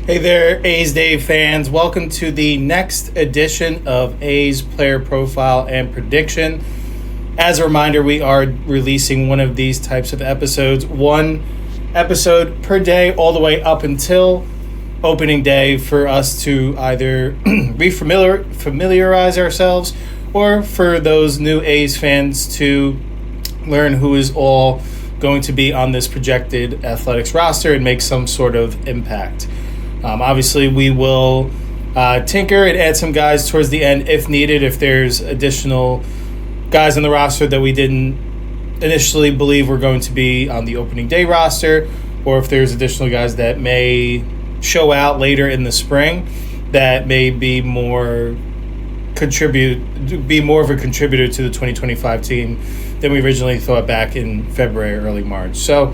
Hey there, A's Dave fans. Welcome to the next edition of A's Player Profile and Prediction. As a reminder, we are releasing one of these types of episodes, one episode per day, all the way up until opening day, for us to either familiarize ourselves or for those new A's fans to learn who is all going to be on this projected athletics roster and make some sort of impact. Obviously, we will tinker and add some guys towards the end if needed, if there's additional guys on the roster that we didn't initially believe were going to be on the opening day roster, or if there's additional guys that may show out later in the spring that may be more of a contributor to the 2025 team than we originally thought back in February or early March. So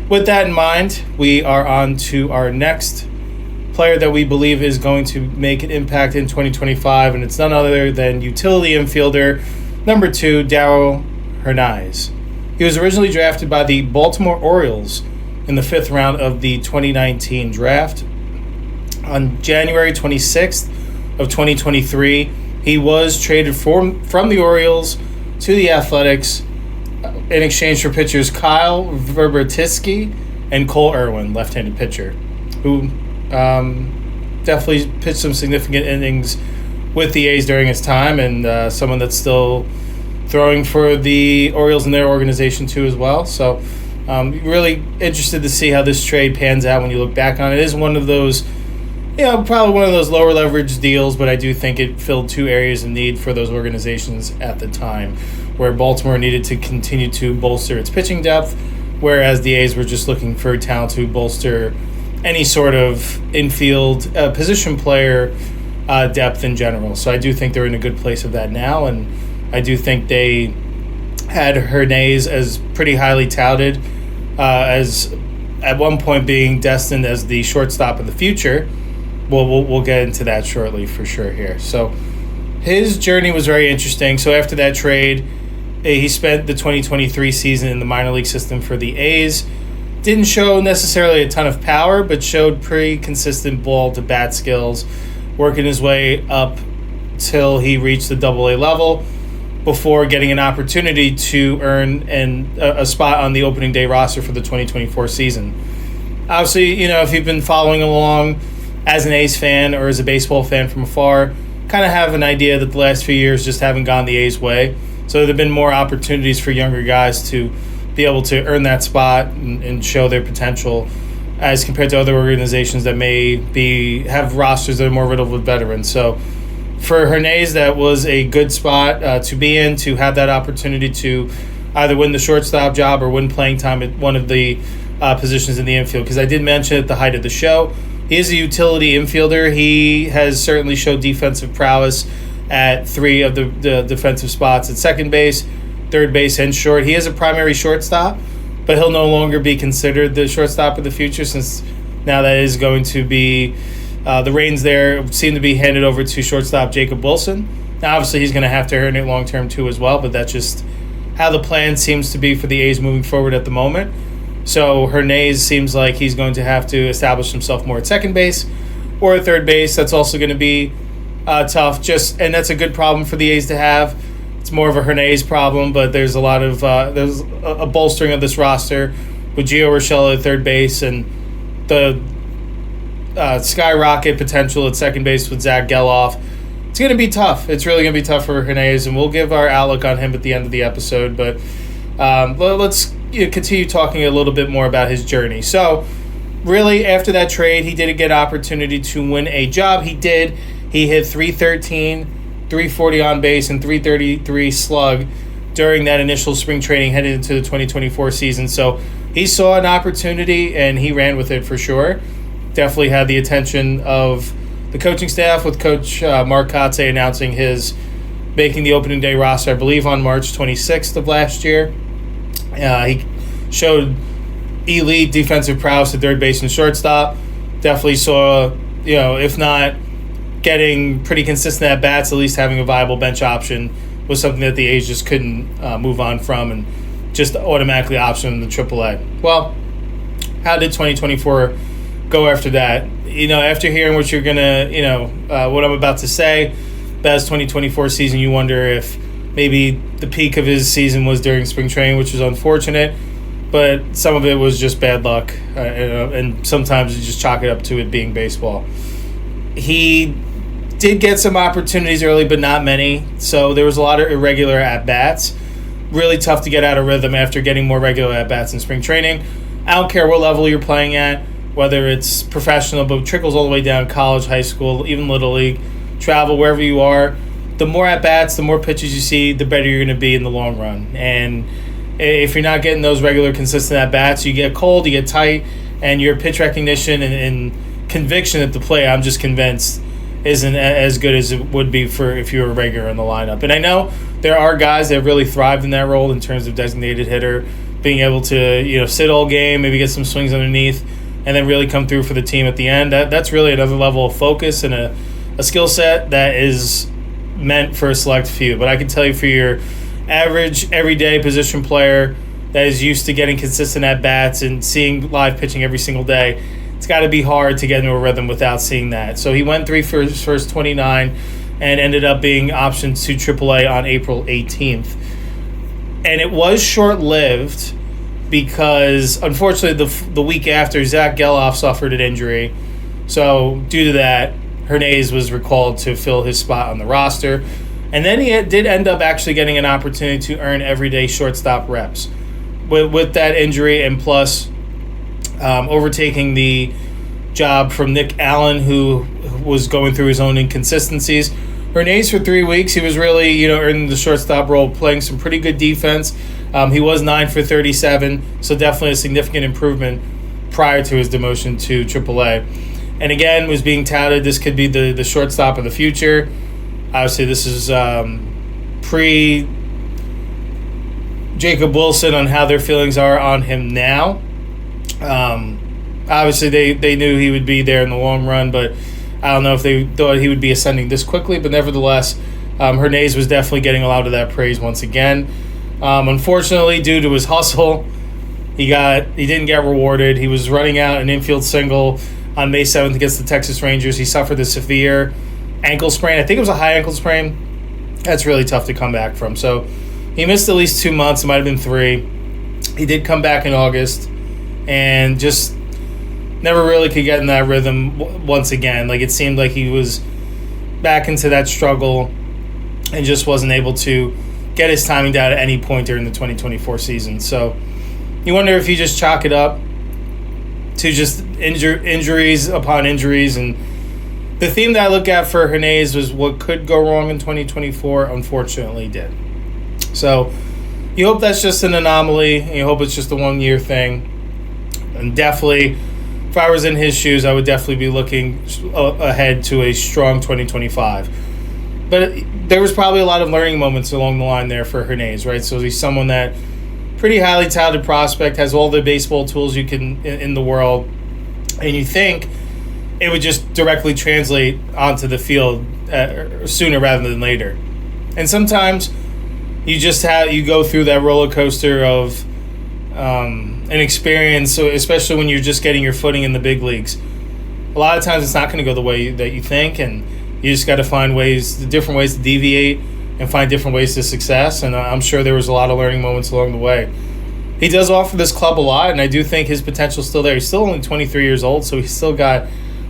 with that in mind, we are on to our next player that we believe is going to make an impact in 2025, and it's none other than utility infielder number 2, Darell Hernaiz. He was originally drafted by the Baltimore Orioles in the 5th round of the 2019 draft. On January 26th of 2023, he was traded from the Orioles to the Athletics in exchange for pitchers Kyle Verbertiski and Cole Irwin, left-handed pitcher, who definitely pitched some significant innings with the A's during his time, and someone that's still throwing for the Orioles in their organization too as well. So really interested to see how this trade pans out when you look back on it. It is one of those, probably one of those lower leverage deals, but I do think it filled two areas of need for those organizations at the time, where Baltimore needed to continue to bolster its pitching depth, whereas the A's were just looking for talent to bolster any sort of infield position player depth in general. So I do think they're in a good place of that now, and I do think they had Hernaiz as pretty highly touted, as at one point being destined as the shortstop of the future. We'll get into that shortly for sure here. So his journey was very interesting. So after that trade, he spent the 2023 season in the minor league system for the A's. Didn't show necessarily a ton of power, but showed pretty consistent ball to bat skills, working his way up till he reached the AA level before getting an opportunity to earn a spot on the opening day roster for the 2024 season. Obviously, if you've been following along as an A's fan or as a baseball fan from afar, kind of have an idea that the last few years just haven't gone the A's way. So there have been more opportunities for younger guys to be able to earn that spot and show their potential as compared to other organizations that may have rosters that are more riddled with veterans. So for Hernaiz, that was a good spot to be in, to have that opportunity to either win the shortstop job or win playing time at one of the positions in the infield. Because I did mention at the height of the show, he is a utility infielder. He has certainly showed defensive prowess at 3 of the defensive spots at second base, third base, and short. He is a primary shortstop, but he'll no longer be considered the shortstop of the future, since now that is going to be the reins there seem to be handed over to shortstop Jacob Wilson. Now, obviously, he's going to have to earn it long-term too as well, but that's just how the plan seems to be for the A's moving forward at the moment. So Hernaiz seems like he's going to have to establish himself more at second base or at third base. That's also going to be tough, and that's a good problem for the A's to have. It's more of a Hernaiz problem, but there's a lot of there's a bolstering of this roster with Gio Urshela at third base and the skyrocket potential at second base with Zach Geloff. It's going to be tough. It's really going to be tough for Hernaiz, and we'll give our outlook on him at the end of the episode. But let's continue talking a little bit more about his journey. So really, after that trade, he did get an opportunity to win a job. He did. He hit .313, .340 on base, and .333 slug during that initial spring training headed into the 2024 season. So he saw an opportunity, and he ran with it for sure. Definitely had the attention of the coaching staff, with Coach Mark Kotze announcing his making the opening day roster, I believe, on March 26th of last year. He showed elite defensive prowess at third base and shortstop. Definitely saw, if not getting pretty consistent at bats, at least having a viable bench option was something that the A's just couldn't move on from and just automatically option in the AAA. Well, how did 2024 go after that. After hearing what you're gonna, what I'm about to say, Baz 2024 season, you wonder if maybe the peak of his season was during spring training, which is unfortunate, but some of it was just bad luck, and sometimes you just chalk it up to it being baseball. He did get some opportunities early, but not many, so there was a lot of irregular at-bats. Really tough to get out of rhythm after getting more regular at-bats in spring training. I don't care what level you're playing at, whether it's professional, but trickles all the way down, college, high school, even Little League, travel, wherever you are. The more at-bats, the more pitches you see, the better you're going to be in the long run. And if you're not getting those regular, consistent at-bats, you get cold, you get tight, and your pitch recognition and conviction at the plate, I'm just convinced, isn't as good as it would be for if you were a regular in the lineup. And I know there are guys that really thrived in that role in terms of designated hitter, being able to sit all game, maybe get some swings underneath, and then really come through for the team at the end. That's really another level of focus and a skill set that is meant for a select few. But I can tell you, for your average, everyday position player that is used to getting consistent at-bats and seeing live pitching every single day, it's got to be hard to get into a rhythm without seeing that. So he went 3 for his first 29 and ended up being optioned to AAA on April 18th. And it was short-lived because, unfortunately, the week after, Zach Geloff suffered an injury. So due to that, Hernaiz was recalled to fill his spot on the roster. And then he did end up actually getting an opportunity to earn everyday shortstop reps. With that injury, and plus overtaking the job from Nick Allen, who was going through his own inconsistencies. Hernaiz, for 3 weeks, he was really, earning the shortstop role, playing some pretty good defense. He was 9 for 37, so definitely a significant improvement prior to his demotion to AAA. And again, was being touted, this could be the shortstop of the future. Obviously, this is pre-Jacob Wilson on how their feelings are on him now. Obviously, they knew he would be there in the long run, but I don't know if they thought he would be ascending this quickly. But nevertheless, Hernaiz was definitely getting a lot of that praise once again. Unfortunately, due to his hustle, he didn't get rewarded. He was running out an infield single on May 7th against the Texas Rangers. He suffered a severe ankle sprain. I think it was a high ankle sprain. That's really tough to come back from. So he missed at least 2 months. It might have been 3. He did come back in August and just never really could get in that rhythm once again. Like, it seemed like he was back into that struggle and just wasn't able to get his timing down at any point during the 2024 season. So you wonder if you just chalk it up to just injuries upon injuries. And the theme that I look at for Hernaiz was what could go wrong in 2024, unfortunately did. So you hope that's just an anomaly, and you hope it's just a 1-year thing. And definitely, if I was in his shoes, I would definitely be looking ahead to a strong 2025. But there was probably a lot of learning moments along the line there for Hernaiz, right? So he's someone that pretty highly touted prospect, has all the baseball tools you can in the world, and you think it would just directly translate onto the field sooner rather than later. And sometimes you go through that roller coaster of an experience, so especially when you're just getting your footing in the big leagues. A lot of times it's not going to go the way that you think, and you just got to find different ways to deviate and find different ways to success. And I'm sure there was a lot of learning moments along the way. He does offer this club a lot, and I do think his potential's still there. He's still only 23 years old, so he's still got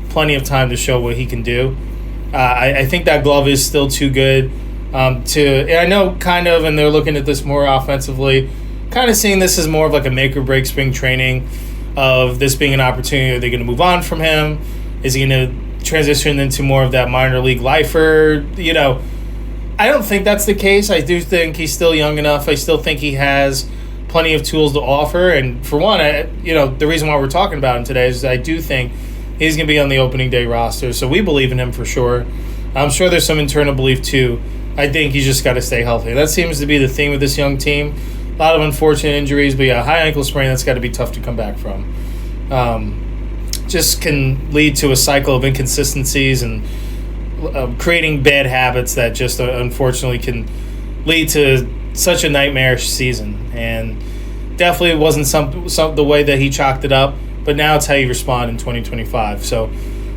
plenty of time to show what he can do. I think that glove is still too good and I know kind of, and they're looking at this more offensively, kind of seeing this as more of like a make or break spring training of this being an opportunity. Are they going to move on from him? Is he going to transition into more of that minor league lifer? I don't think that's the case. I do think he's still young enough. I still think he has plenty of tools to offer. And for one, the reason why we're talking about him today is I do think he's going to be on the opening day roster. So we believe in him for sure. I'm sure there's some internal belief too. I think he's just got to stay healthy. That seems to be the theme with this young team. A lot of unfortunate injuries, but yeah, high ankle sprain, that's got to be tough to come back from. Just can lead to a cycle of inconsistencies and creating bad habits that just unfortunately can lead to such a nightmarish season. And definitely wasn't the way that he chalked it up but now it's how you respond in 2025. So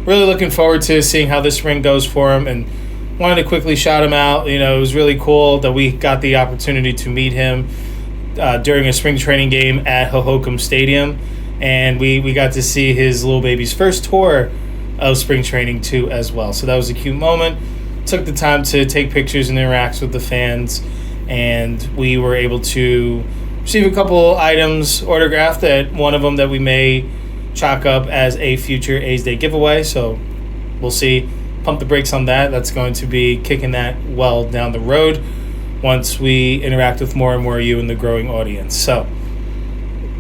really looking forward to seeing how this spring goes for him, and wanted to quickly shout him out. It was really cool that we got the opportunity to meet him during a spring training game at Hohokam Stadium, and we got to see his little baby's first tour of spring training too as well. So that was a cute moment. Took the time to take pictures and interact with the fans, and we were able to receive a couple items autographed, that one of them that we may chalk up as a future A's Day giveaway. So we'll see. Pump the brakes on that. That's going to be kicking that well down the road once we interact with more and more of you in the growing audience. So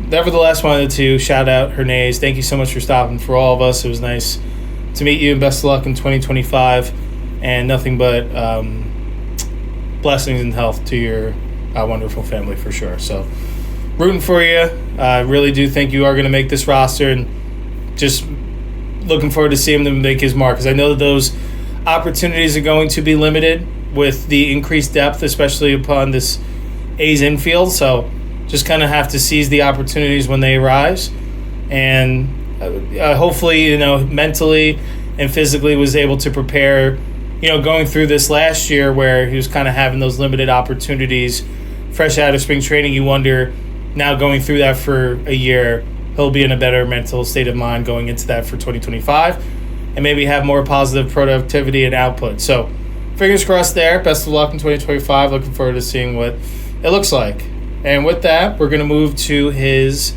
nevertheless, wanted to shout out Hernaiz. Thank you so much for stopping for all of us. It was nice to meet you, and best of luck in 2025, and nothing but blessings and health to your wonderful family for sure. So rooting for you. I really do think you are going to make this roster, and just looking forward to seeing him to make his mark, because I know that those opportunities are going to be limited with the increased depth, especially upon this A's infield. So just kind of have to seize the opportunities when they arise, and hopefully, mentally and physically was able to prepare, going through this last year where he was kind of having those limited opportunities fresh out of spring training. You wonder, now going through that for a year, he'll be in a better mental state of mind going into that for 2025, and maybe have more positive productivity and output. So fingers crossed there. Best of luck in 2025. Looking forward to seeing what it looks like. And with that, we're going to move to his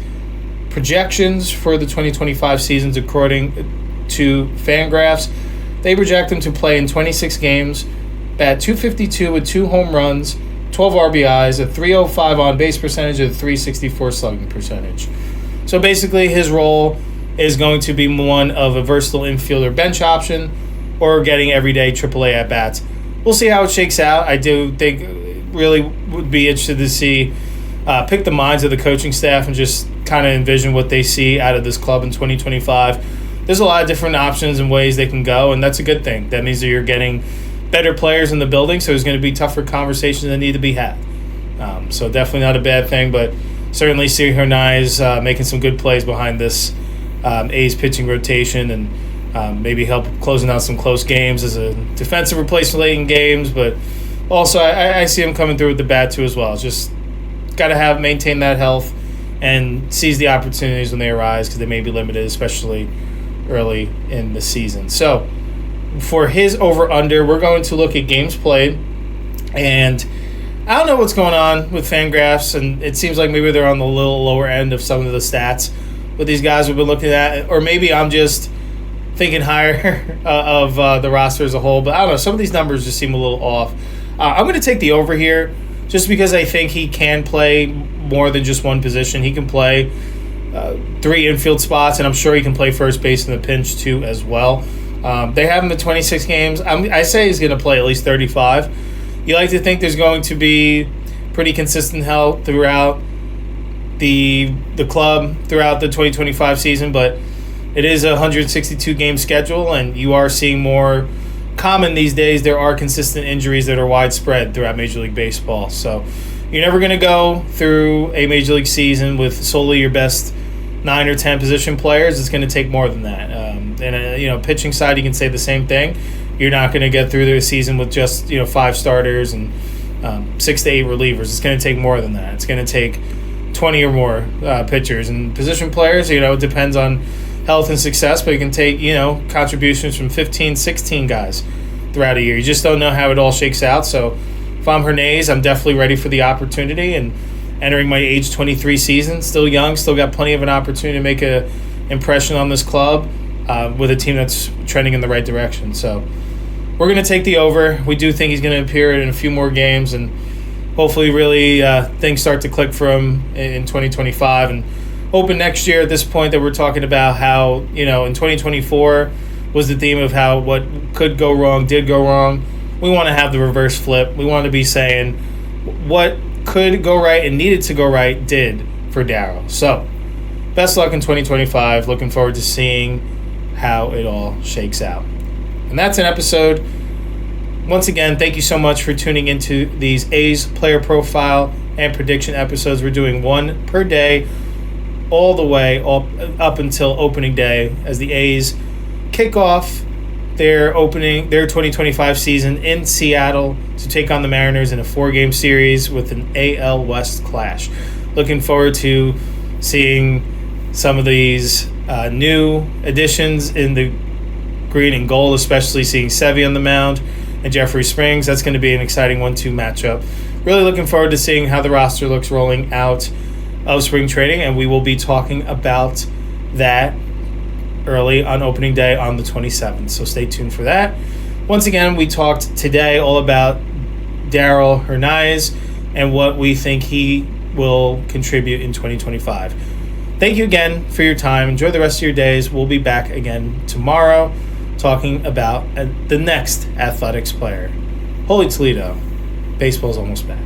projections for the 2025 seasons according to Fangraphs. They project him to play in 26 games, bat .252 with 2 home runs, 12 RBIs, a .305 on-base percentage, and a .364 slugging percentage. So basically, his role is going to be one of a versatile infielder bench option, or getting everyday AAA at-bats. We'll see how it shakes out. I do think really would be interested to see, pick the minds of the coaching staff and just kind of envision what they see out of this club in 2025. There's a lot of different options and ways they can go, and that's a good thing. That means that you're getting better players in the building, so there's going to be tougher conversations that need to be had. So definitely not a bad thing, but certainly see Hernaiz making some good plays behind this A's pitching rotation, and maybe help closing out some close games as a defensive replacement late in games. But also, I see him coming through with the bat too as well. It's just got to maintain that health and seize the opportunities when they arise, because they may be limited, especially early in the season. So for his over-under, we're going to look at games played, and I don't know what's going on with Fangraphs, and it seems like maybe they're on the little lower end of some of the stats with these guys we've been looking at, or maybe I'm just thinking higher of the roster as a whole, but I don't know. Some of these numbers just seem a little off. I'm going to take the over here just because I think he can play more than just one position. He can play 3 infield spots, and I'm sure he can play first base in the pinch too as well. They have him at 26 games. I say he's going to play at least 35. You like to think there's going to be pretty consistent health throughout the club throughout the 2025 season, but it is a 162-game schedule, and you are seeing more common these days. There are consistent injuries that are widespread throughout Major League Baseball. So you're never going to go through a Major League season with solely your best 9 or 10 position players. It's going to take more than that. And pitching side, you can say the same thing. You're not going to get through the season with just 5 starters and 6 to 8 relievers. It's going to take more than that. It's going to take 20 or more pitchers and position players. It depends on health and success, but you can take contributions from 15, 16 guys throughout a year. You just don't know how it all shakes out. So if I'm Hernaiz, I'm definitely ready for the opportunity, and entering my age 23 season, still young, still got plenty of an opportunity to make a impression on this club with a team that's trending in the right direction. So we're going to take the over. We do think he's going to appear in a few more games, and hopefully really things start to click for him in 2025, and hoping next year at this point that we're talking about how, in 2024 was the theme of how what could go wrong did go wrong. We want to have the reverse flip. We want to be saying what could go right and needed to go right did for Darell. So best luck in 2025. Looking forward to seeing how it all shakes out. And that's an episode. Once again, thank you so much for tuning into these A's player profile and prediction episodes. We're doing one per day all the way up until opening day as the A's kick off their 2025 season in Seattle to take on the Mariners in a 4-game series with an AL West clash. Looking forward to seeing some of these new additions in the green and gold, especially seeing Sevy on the mound and Jeffrey Springs. That's going to be an exciting 1-2 matchup. Really looking forward to seeing how the roster looks rolling out of spring training, and we will be talking about that early on opening day on the 27th. So stay tuned for that. Once again, we talked today all about Darell Hernaiz and what we think he will contribute in 2025. Thank you again for your time. Enjoy the rest of your days. We'll be back again tomorrow talking about the next athletics player. Holy Toledo, baseball's almost back.